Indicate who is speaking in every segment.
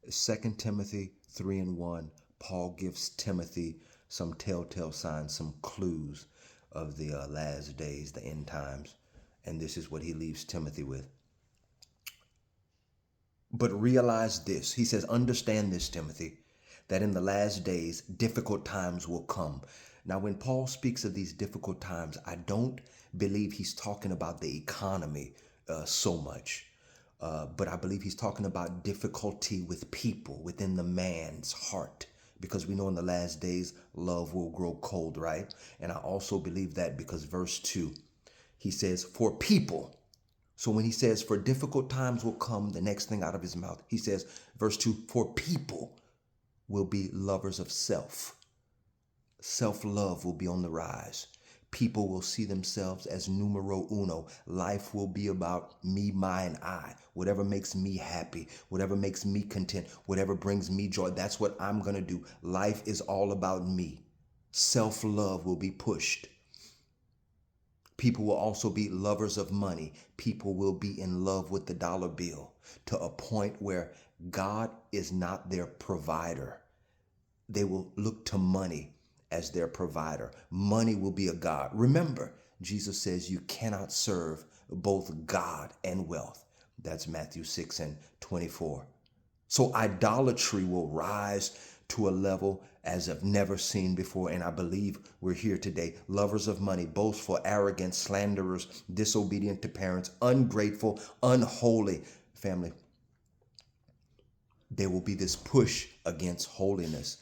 Speaker 1: 2 Timothy 3:1, Paul gives Timothy some telltale signs, some clues of the last days, the end times. And this is what he leaves Timothy with. But realize this. He says, understand this, Timothy, that in the last days, difficult times will come. Now, when Paul speaks of these difficult times, I don't believe he's talking about the economy so much. But I believe he's talking about difficulty with people within the man's heart, because we know in the last days, love will grow cold, right? And I also believe that because verse 2, he says, for people. So when he says, for difficult times will come, the next thing out of his mouth, he says, verse 2, for people will be lovers of self. Self-love will be on the rise. People will see themselves as numero uno. Life will be about me, my, and I. Whatever makes me happy, whatever makes me content, whatever brings me joy, that's what I'm going to do. Life is all about me. Self-love will be pushed. People will also be lovers of money. People will be in love with the dollar bill to a point where God is not their provider. They will look to money as their provider. Money will be a god. Remember, Jesus says you cannot serve both God and wealth. That's Matthew 6:24. So idolatry will rise to a level as I've never seen before. And I believe we're here today. Lovers of money, boastful, arrogant, slanderers, disobedient to parents, ungrateful, unholy. Family, there will be this push against holiness.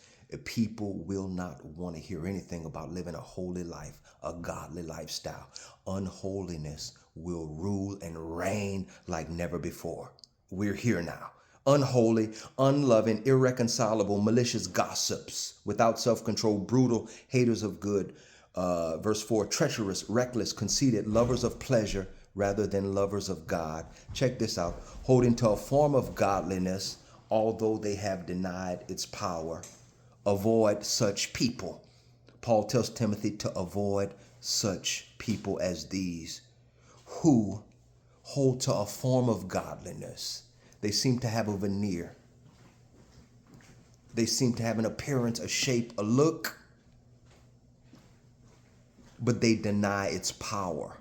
Speaker 1: People will not want to hear anything about living a holy life, a godly lifestyle. Unholiness will rule and reign like never before. We're here now. Unholy, unloving, irreconcilable, malicious gossips, without self-control, brutal, haters of good. Verse 4, treacherous, reckless, conceited, lovers of pleasure rather than lovers of God. Check this out. Holding to a form of godliness, although they have denied its power. Avoid such people. Paul tells Timothy to avoid such people as these who hold to a form of godliness. They seem to have a veneer. They seem to have an appearance, a shape, a look, but they deny its power.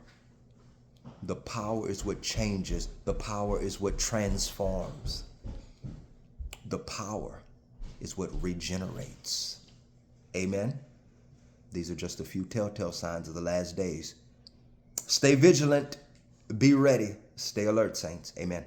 Speaker 1: The power is what changes. The power is what transforms. The power is what regenerates. Amen. These are just a few telltale signs of the last days. Stay vigilant. Be ready. Stay alert, saints. Amen.